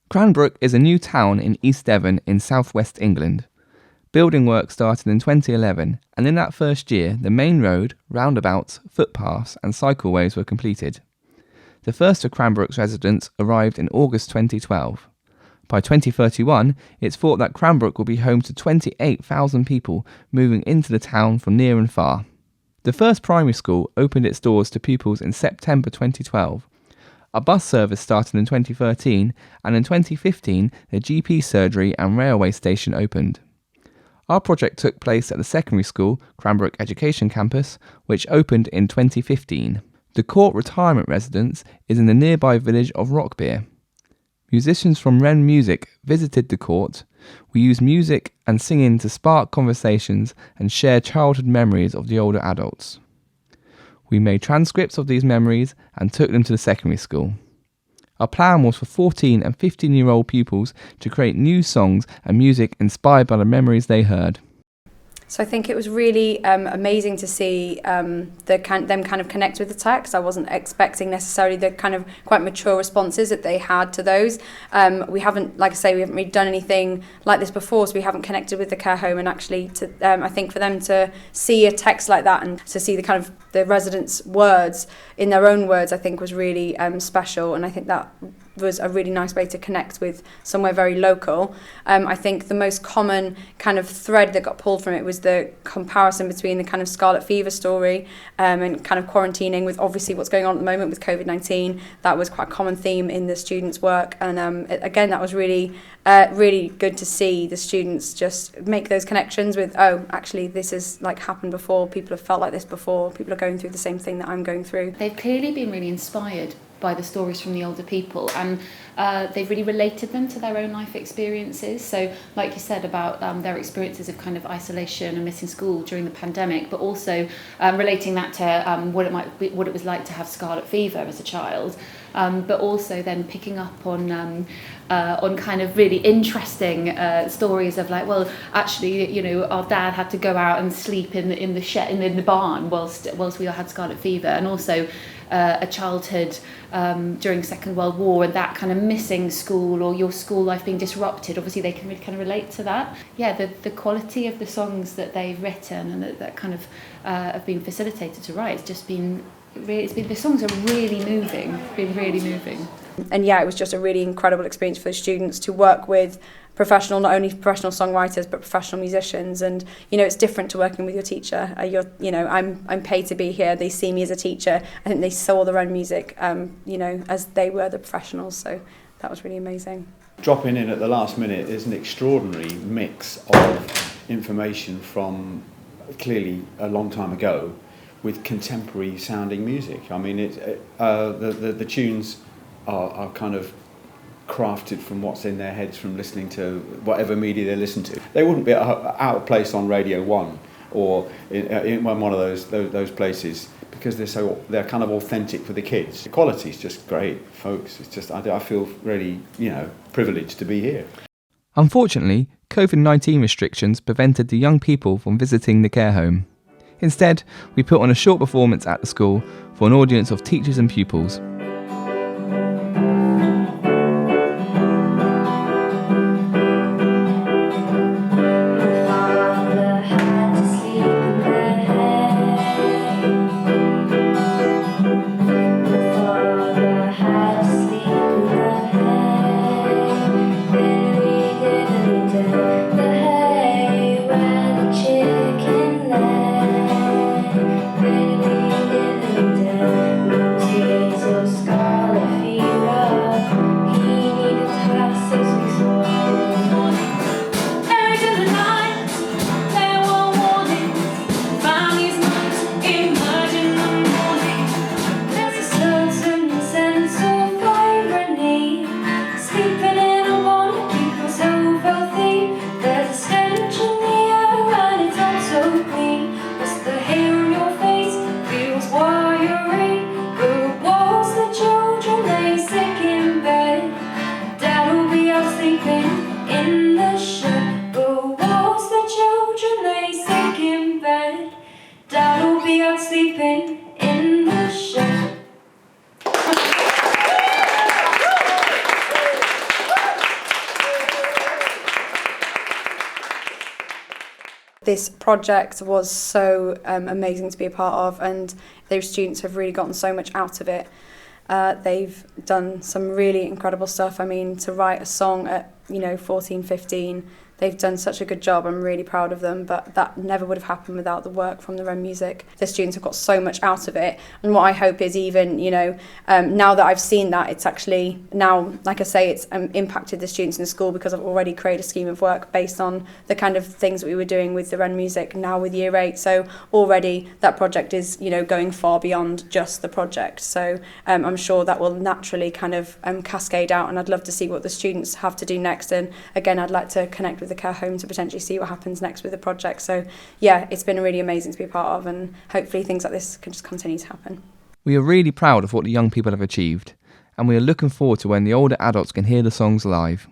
Cranbrook is a new town in East Devon in southwest England. Building work started in 2011, and in that first year, the main road, roundabouts, footpaths and cycleways were completed. The first of Cranbrook's residents arrived in August 2012. By 2031, it's thought that Cranbrook will be home to 28,000 people moving into the town from near and far. The first primary school opened its doors to pupils in September 2012. A bus service started in 2013, and in 2015, the GP surgery and railway station opened. Our project took place at the secondary school, Cranbrook Education Campus, which opened in 2015. The Court Retirement Residence is in the nearby village of Rockbeer. Musicians from Wren Music visited the court. We used music and singing to spark conversations and share childhood memories of the older adults. We made transcripts of these memories and took them to the secondary school. Our plan was for 14 and 15-year-old pupils to create new songs and music inspired by the memories they heard. So I think it was really amazing to see them kind of connect with the text. I wasn't expecting necessarily the kind of quite mature responses that they had to those. We haven't, like I say, we haven't really done anything like this before, so we haven't connected with the care home. And actually, I think for them to see a text like that and to see the kind of the residents' words in their own words, I think was really special. And I think that was a really nice way to connect with somewhere very local. I think the most common kind of thread that got pulled from it was the comparison between the kind of scarlet fever story and kind of quarantining with obviously what's going on at the moment with COVID-19. That was quite a common theme in the students' work, and again, that was really good to see the students just make those connections with, oh, actually this has like happened before, people have felt like this before, people are going through the same thing that I'm going through. They've clearly been really inspired by the stories from the older people, and they've really related them to their own life experiences. So like you said about their experiences of kind of isolation and missing school during the pandemic, but also relating that to what it was like to have scarlet fever as a child, but also then picking up on kind of really interesting stories of like, well, actually, you know, our dad had to go out and sleep in the shed in the barn whilst we all had scarlet fever, and also a childhood during Second World War and that kind of missing school or your school life being disrupted. Obviously they can really kind of relate to that. Yeah, the quality of the songs that they've written and that kind of have been facilitated to write, the songs are really moving, been really moving. And yeah, it was just a really incredible experience for the students to work with not only professional songwriters but professional musicians. And you know, it's different to working with your teacher. I'm paid to be here. They see me as a teacher. I think they saw their own music, as they were the professionals. So that was really amazing. Dropping in at the last minute is an extraordinary mix of information from clearly a long time ago with contemporary sounding music. I mean, the tunes are kind of crafted from what's in their heads from listening to whatever media they listen to. They wouldn't be out of place on Radio 1 or in one of those places because they're kind of authentic for the kids. The quality is just great, folks. It's just I feel really privileged to be here. Unfortunately, COVID-19 restrictions prevented the young people from visiting the care home. Instead, we put on a short performance at the school for an audience of teachers and pupils. Jesus this project was so amazing to be a part of, and those students have really gotten so much out of it. They've done some really incredible stuff. I mean, to write a song at 14, 15, they've done such a good job. I'm really proud of them, but that never would have happened without the work from the Wren Music. The students have got so much out of it, and what I hope is even, now that I've seen that, it's actually now, like I say, it's impacted the students in the school, because I've already created a scheme of work based on the kind of things that we were doing with the Wren Music now with Year 8. So already that project is, going far beyond just the project. So I'm sure that will naturally kind of cascade out, and I'd love to see what the students have to do next. And again, I'd like to connect with the care home to potentially see what happens next with the project. So yeah, it's been really amazing to be a part of, and hopefully things like this can just continue to happen. We are really proud of what the young people have achieved, and we are looking forward to when the older adults can hear the songs live.